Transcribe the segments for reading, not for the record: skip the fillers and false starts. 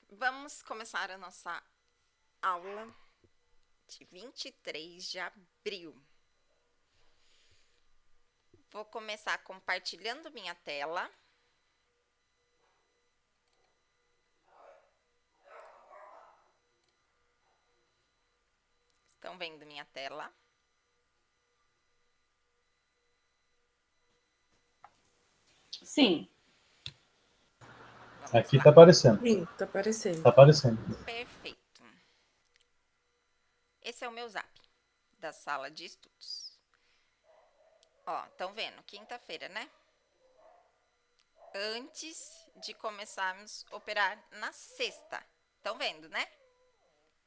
Vamos começar a nossa aula de 23 de abril. Vou começar compartilhando minha tela. Estão vendo minha tela? Sim. Vamos Aqui lá. tá aparecendo. Sim, tá aparecendo. Tá aparecendo. Perfeito. Esse é o meu zap da sala de estudos. Ó, estão vendo? Quinta-feira, né? Antes de começarmos a operar na sexta. Estão vendo, né?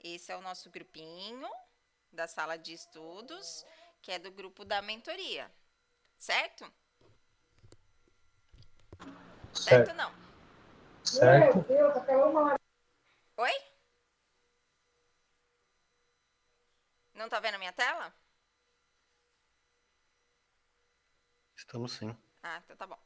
Esse é o nosso grupinho da sala de estudos, que é do grupo da mentoria. Certo? Certo ou não? Certo? Oi? Não tá vendo a minha tela? Estamos sim. Ah, então tá bom.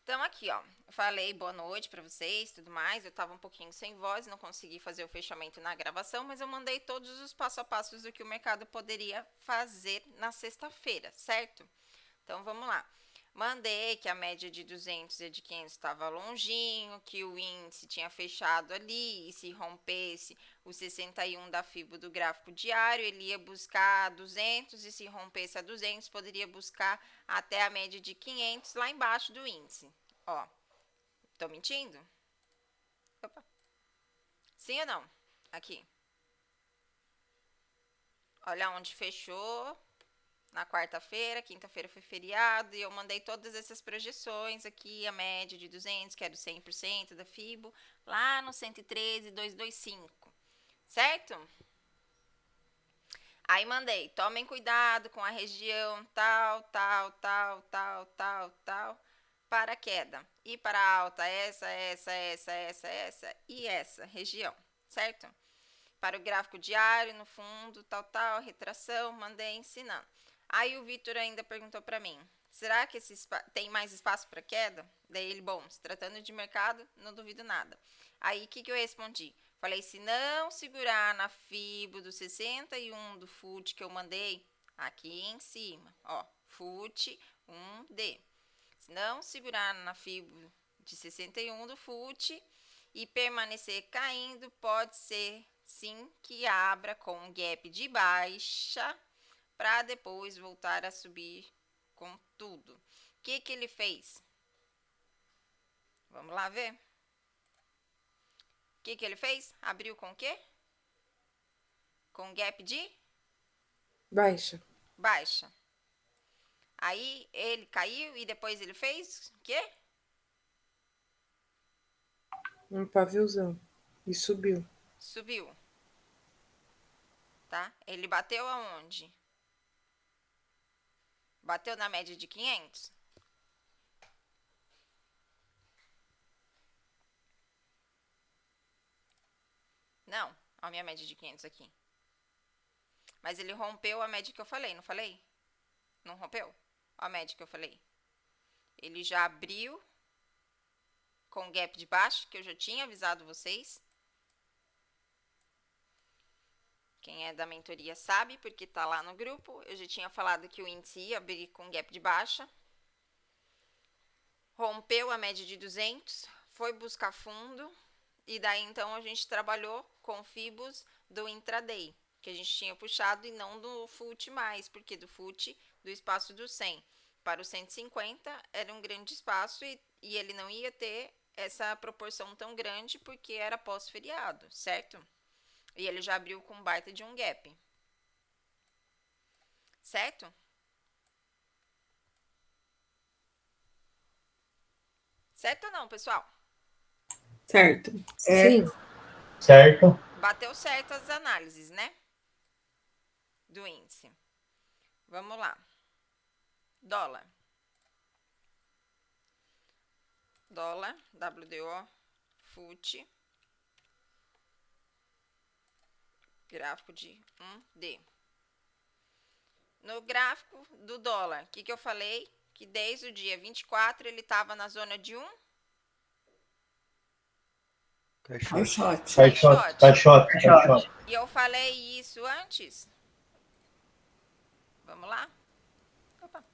Então aqui, ó, eu falei boa noite pra vocês, tudo mais. Eu tava um pouquinho sem voz, não consegui fazer o fechamento na gravação, mas eu mandei todos os passo a passos do que o mercado poderia fazer na sexta-feira, certo? Então vamos lá. Mandei que a média de 200 e de 500 estava longinho, que o índice tinha fechado ali e se rompesse o 61 da FIBO do gráfico diário, ele ia buscar 200 e se rompesse a 200, poderia buscar até a média de 500 lá embaixo do índice. Ó, tô mentindo? Opa. Sim ou não? Aqui. Olha onde fechou. Na quarta-feira, quinta-feira foi feriado e eu mandei todas essas projeções aqui, a média de 200, que era o 100% da FIBO, lá no 113,225, certo? Aí mandei, tomem cuidado com a região tal, tal, tal, tal, tal, tal, para a queda. E para a alta, essa e essa região, certo? Para o gráfico diário, no fundo, tal, tal, retração, mandei ensinando. Aí o Vitor ainda perguntou para mim, será que tem mais espaço para queda? Daí ele, bom, se tratando de mercado, não duvido nada. Aí o que eu respondi? Falei, se não segurar na FIBO do 61 do FUT que eu mandei, aqui em cima, ó, FUT 1D. Se não segurar na FIBO de 61 do FUT e permanecer caindo, pode ser sim que abra com um gap de baixa para depois voltar a subir com tudo. O que ele fez? Vamos lá ver. O que ele fez? Abriu com o quê? Com gap de Baixa. baixa. Aí ele caiu e depois ele fez o quê? Um paviozão. E subiu. Subiu. Tá? Ele bateu aonde? Bateu na média de 500? Não, a minha média de 500 aqui. Mas ele rompeu a média que eu falei, não falei? Não rompeu? A média que eu falei. Ele já abriu com gap de baixo, que eu já tinha avisado vocês. Quem é da mentoria sabe, porque tá lá no grupo. Eu já tinha falado que o índice ia abrir com gap de baixa. Rompeu a média de 200, foi buscar fundo. E daí então a gente trabalhou com FIBOs do intraday, que a gente tinha puxado e não do FUT mais, porque do FUT, do espaço do 100 para o 150 era um grande espaço e ele não ia ter essa proporção tão grande porque era pós-feriado, certo? E ele já abriu com baita de um gap. Certo? Certo ou não, pessoal? Certo. Sim. Sim. Certo? Bateu certo as análises, né? Do índice. Vamos lá. Dólar. Dólar, WDO, FUT. Gráfico de 1D. No gráfico do dólar, o que eu falei? Que desde o dia 24 ele estava na zona de 1. Caixote. Caixote. E eu falei isso antes? Vamos lá? Opa.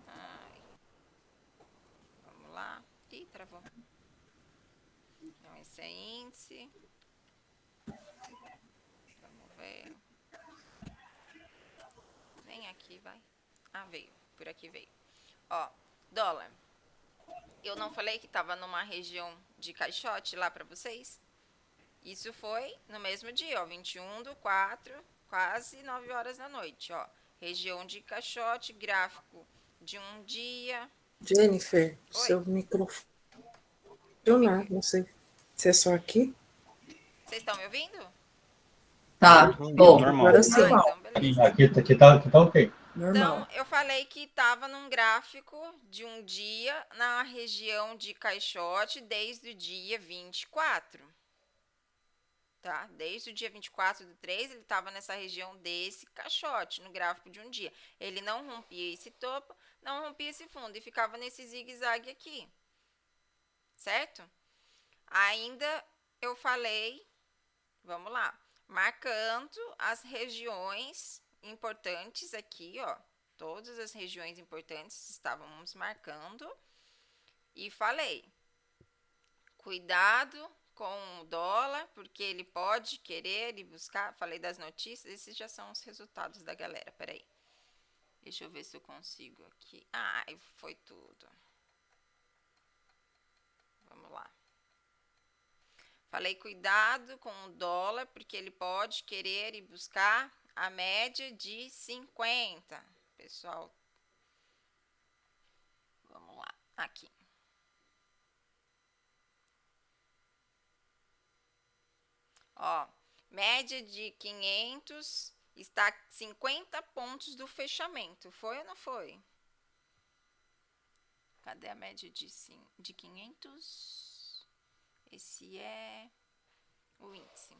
Ai. Vamos lá. Ih, travou. Então, esse é índice. Vamos ver. Nem aqui, vai. Ah, veio. Por aqui veio. Ó, dólar. Eu não falei que estava numa região de caixote lá para vocês? Isso foi no mesmo dia, ó, 21/4, quase 9 horas da noite, ó. Região de caixote, gráfico de um dia. Jennifer, o Oi. seu microfone. Não sei se é só aqui. Vocês estão me ouvindo? Tá, bom. Normal. Agora sim. Então beleza. Aqui tá ok. Normal. Então, eu falei que estava num gráfico de um dia na região de caixote desde o dia 24. Tá? Desde o dia 24/3, ele estava nessa região desse caixote, no gráfico de um dia. Ele não rompia esse topo, não rompia esse fundo e ficava nesse zigue-zague aqui. Certo? Ainda eu falei, vamos lá, marcando as regiões importantes aqui, ó. Todas as regiões importantes estávamos marcando. E falei, cuidado com o dólar, porque ele pode querer ir buscar. Falei das notícias, esses já são os resultados da galera. Peraí. Deixa eu ver se eu consigo aqui. Ah, foi tudo. Vamos lá. Falei cuidado com o dólar, porque ele pode querer ir buscar a média de 50. Pessoal, vamos lá. Aqui. Ó, média de 500 está 50 pontos do fechamento. Foi ou não foi? Cadê a média de 500? Esse é o índice.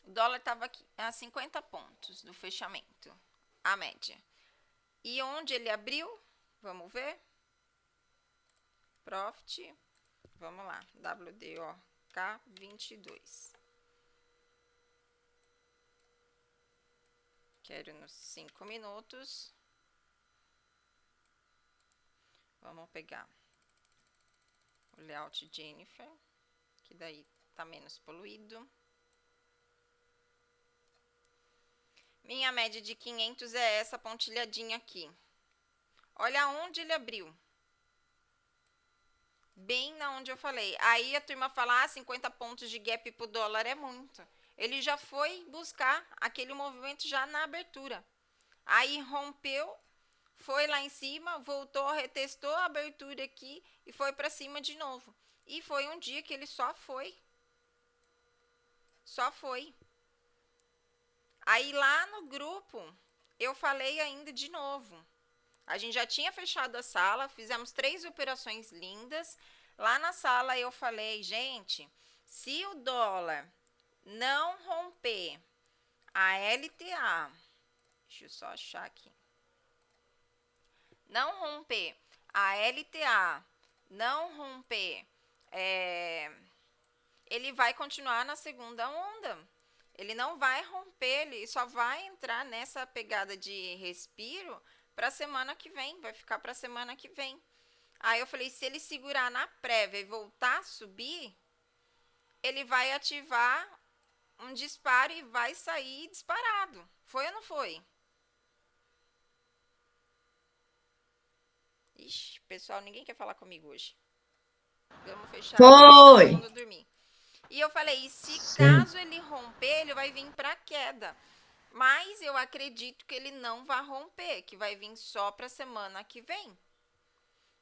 O dólar estava aqui a 50 pontos do fechamento, a média. E onde ele abriu? Vamos ver? Profit. Vamos lá. WDOK 22. Quero nos 5 minutos. Vamos pegar o layout Jennifer, que daí tá menos poluído. Minha média de 500 é essa pontilhadinha aqui. Olha onde ele abriu. Bem na onde eu falei. Aí a turma fala, 50 pontos de gap pro dólar é muito. Ele já foi buscar aquele movimento já na abertura. Aí rompeu, foi lá em cima, voltou, retestou a abertura aqui e foi para cima de novo. E foi um dia que ele só foi. Só foi. Aí lá no grupo, eu falei ainda de novo. A gente já tinha fechado a sala, fizemos 3 operações lindas. Lá na sala eu falei, gente, se o dólar não romper a LTA, deixa eu só achar aqui. Não romper a LTA, não romper, ele vai continuar na segunda onda. Ele não vai romper, ele só vai entrar nessa pegada de respiro para a semana que vem, vai ficar para a semana que vem. Aí eu falei, se ele segurar na prévia e voltar a subir, ele vai ativar um disparo e vai sair disparado. Foi ou não foi? Ixi, pessoal, ninguém quer falar comigo hoje. Vamos fechar. Foi! Todo mundo dormir. E eu falei, e se caso ele romper, ele vai vir para queda. Mas eu acredito que ele não vai romper, que vai vir só para a semana que vem.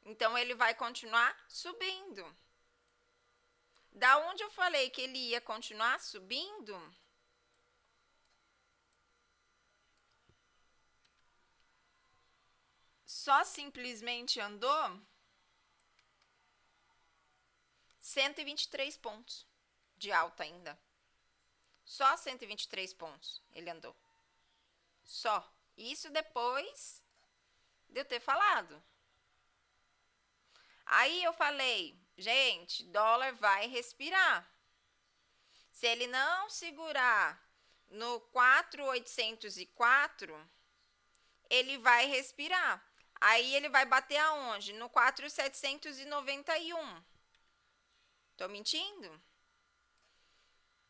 Então, ele vai continuar subindo. Da onde eu falei que ele ia continuar subindo, só simplesmente andou 123 pontos de alta ainda. Só 123 pontos ele andou. Só. Isso depois de eu ter falado. Aí eu falei, gente, dólar vai respirar. Se ele não segurar no 4.804, ele vai respirar. Aí ele vai bater aonde? No 4.791. Tô mentindo?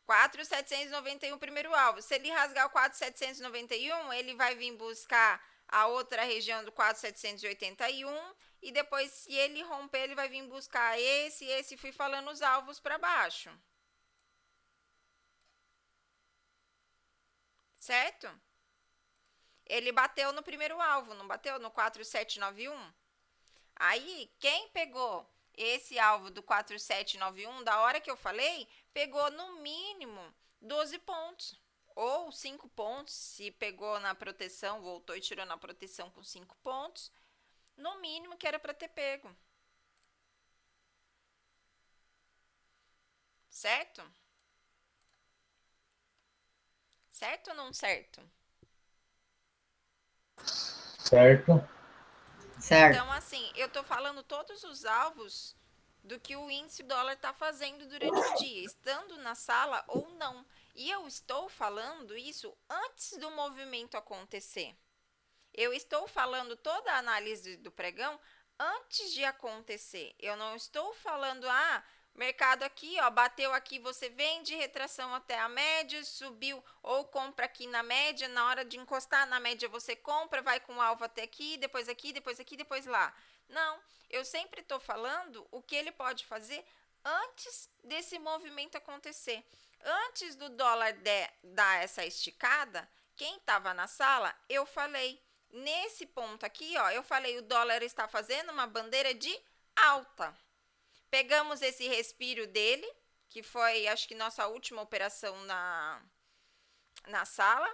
4.791 primeiro alvo. Se ele rasgar o 4.791, ele vai vir buscar a outra região do 4.781 e depois, se ele romper, ele vai vir buscar esse, fui falando os alvos para baixo. Certo? Ele bateu no primeiro alvo, não bateu? No 4.791. Aí, quem pegou esse alvo do 4.791, da hora que eu falei, pegou no mínimo 12 pontos. Ou 5 pontos, se pegou na proteção, voltou e tirou na proteção com 5 pontos. No mínimo que era para ter pego. Certo? Certo ou não certo? Certo. Certo. Então, assim, eu tô falando todos os alvos do que o índice dólar está fazendo durante o dia, estando na sala ou não. E eu estou falando isso antes do movimento acontecer. Eu estou falando toda a análise do pregão antes de acontecer. Eu não estou falando, mercado aqui, ó, bateu aqui, você vende, retração até a média, subiu ou compra aqui na média, na hora de encostar na média você compra, vai com o alvo até aqui, depois aqui, depois aqui, depois lá. Não, eu sempre estou falando o que ele pode fazer antes desse movimento acontecer. Antes do dólar dar essa esticada, quem estava na sala, eu falei, nesse ponto aqui, ó, eu falei, o dólar está fazendo uma bandeira de alta. Pegamos esse respiro dele, que foi, acho que nossa última operação na sala.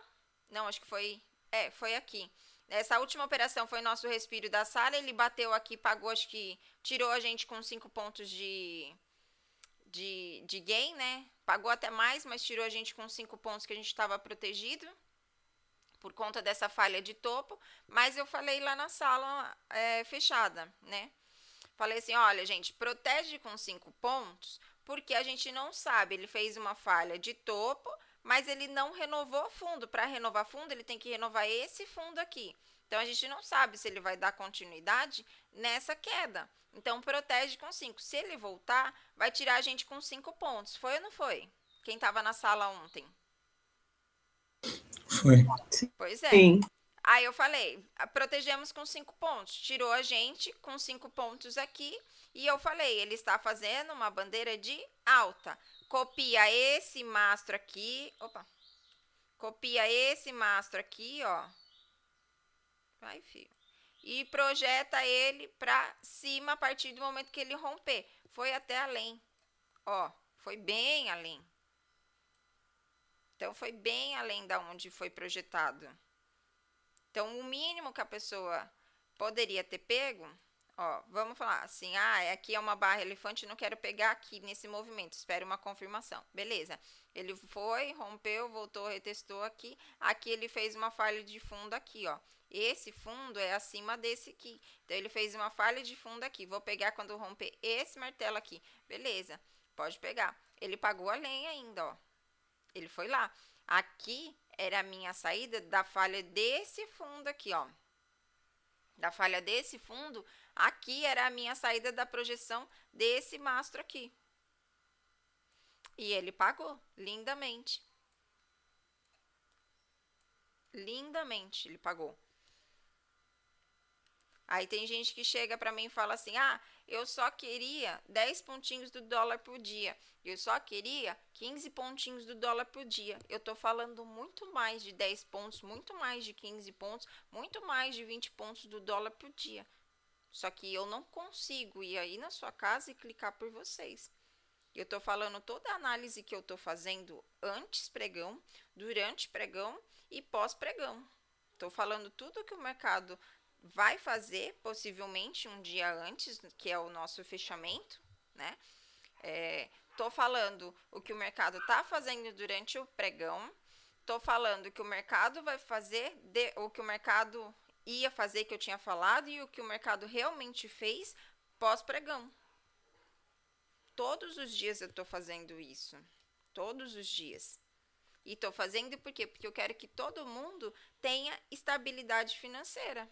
Não, acho que foi aqui. Essa última operação foi nosso respiro da sala. Ele bateu aqui, pagou, acho que tirou a gente com 5 pontos de gain, né? Pagou até mais, mas tirou a gente com 5 pontos que a gente estava protegido por conta dessa falha de topo. Mas eu falei lá na sala fechada, né? Falei assim, olha, gente, protege com 5 pontos, porque a gente não sabe, ele fez uma falha de topo, mas ele não renovou fundo. Para renovar fundo, ele tem que renovar esse fundo aqui. Então, a gente não sabe se ele vai dar continuidade nessa queda. Então, protege com 5. Se ele voltar, vai tirar a gente com 5 pontos. Foi ou não foi? Quem estava na sala ontem? Foi. Pois é. Sim. Aí eu falei, protegemos com 5 pontos. Tirou a gente com 5 pontos aqui. E eu falei, ele está fazendo uma bandeira de alta. Copia esse mastro aqui. Opa. Copia esse mastro aqui, ó. Vai, filho. E projeta ele para cima a partir do momento que ele romper. Foi até além. Ó, foi bem além. Então, foi bem além da onde foi projetado. Então, o mínimo que a pessoa poderia ter pego, ó, vamos falar assim, aqui é uma barra elefante, não quero pegar aqui nesse movimento, espere uma confirmação. Beleza, ele foi, rompeu, voltou, retestou aqui, aqui ele fez uma falha de fundo aqui, ó. Esse fundo é acima desse aqui, então ele fez uma falha de fundo aqui, vou pegar quando romper esse martelo aqui. Beleza, pode pegar. Ele pagou além ainda, ó. Ele foi lá. Aqui era a minha saída da falha desse fundo aqui, ó. Da falha desse fundo, aqui era a minha saída da projeção desse mastro aqui. E ele pagou lindamente. Lindamente ele pagou. Aí tem gente que chega para mim e fala assim, eu só queria 10 pontinhos do dólar por dia. Eu só queria 15 pontinhos do dólar por dia. Eu tô falando muito mais de 10 pontos, muito mais de 15 pontos, muito mais de 20 pontos do dólar por dia. Só que eu não consigo ir aí na sua casa e clicar por vocês. Eu tô falando toda a análise que eu tô fazendo antes pregão, durante pregão e pós pregão. Tô falando tudo que o mercado vai fazer, possivelmente um dia antes, que é o nosso fechamento, né? Tô falando o que o mercado tá fazendo durante o pregão. Tô falando o que o mercado vai fazer, o que o mercado ia fazer, que eu tinha falado, e o que o mercado realmente fez pós-pregão. Todos os dias eu estou fazendo isso. Todos os dias. E estou fazendo por quê? Porque eu quero que todo mundo tenha estabilidade financeira.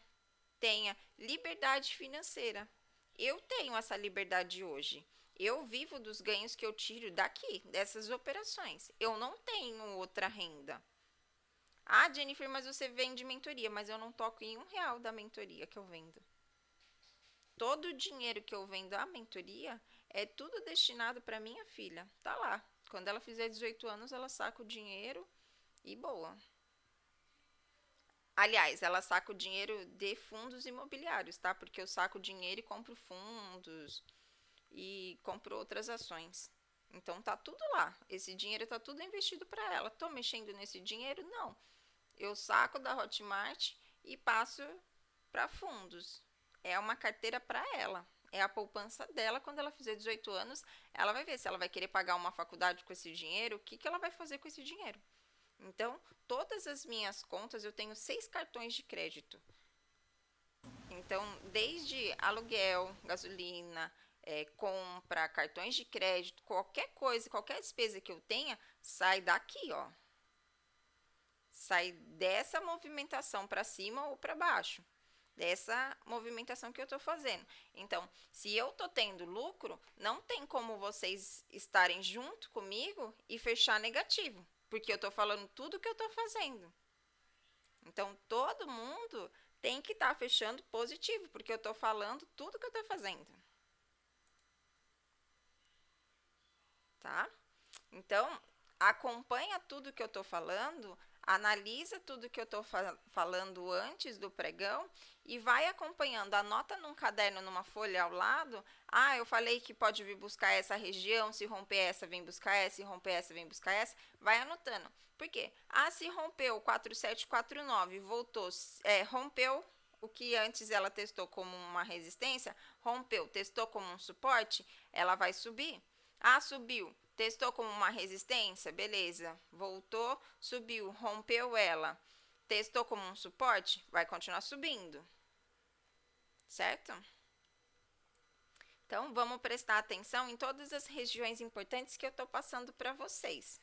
Tenha liberdade financeira. Eu tenho essa liberdade hoje. Eu vivo dos ganhos que eu tiro daqui, dessas operações. Eu não tenho outra renda. Ah, Jennifer, mas você vende mentoria. Mas eu não toco em R$1 da mentoria que eu vendo. Todo o dinheiro que eu vendo a mentoria é tudo destinado para minha filha. Tá lá. Quando ela fizer 18 anos, ela saca o dinheiro e boa. Aliás, ela saca o dinheiro de fundos imobiliários, tá? Porque eu saco o dinheiro e compro fundos e compro outras ações. Então tá tudo lá. Esse dinheiro tá tudo investido para ela. Tô mexendo nesse dinheiro? Não. Eu saco da Hotmart e passo para fundos. É uma carteira para ela. É a poupança dela. Quando ela fizer 18 anos, ela vai ver se ela vai querer pagar uma faculdade com esse dinheiro, o que ela vai fazer com esse dinheiro. Então, todas as minhas contas, eu tenho 6 cartões de crédito. Então, desde aluguel, gasolina, compra, cartões de crédito, qualquer coisa, qualquer despesa que eu tenha, sai daqui, ó. Sai dessa movimentação para cima ou para baixo. Dessa movimentação que eu estou fazendo. Então, se eu estou tendo lucro, não tem como vocês estarem junto comigo e fechar negativo. Porque eu estou falando tudo que eu estou fazendo. Então, todo mundo tem que estar fechando positivo, porque eu estou falando tudo que eu estou fazendo. Tá? Então, acompanha tudo que eu estou falando, analisa tudo que eu estou falando antes do pregão e vai acompanhando. Anota num caderno, numa folha ao lado. Ah, eu falei que pode vir buscar essa região, se romper essa, vem buscar essa, se romper essa, vem buscar essa. Vai anotando. Por quê? Ah, se rompeu 4749, voltou, rompeu o que antes ela testou como uma resistência, rompeu, testou como um suporte, ela vai subir. Ah, subiu. Testou como uma resistência, beleza. Voltou, subiu, rompeu ela. Testou como um suporte, vai continuar subindo. Certo? Então, vamos prestar atenção em todas as regiões importantes que eu estou passando para vocês.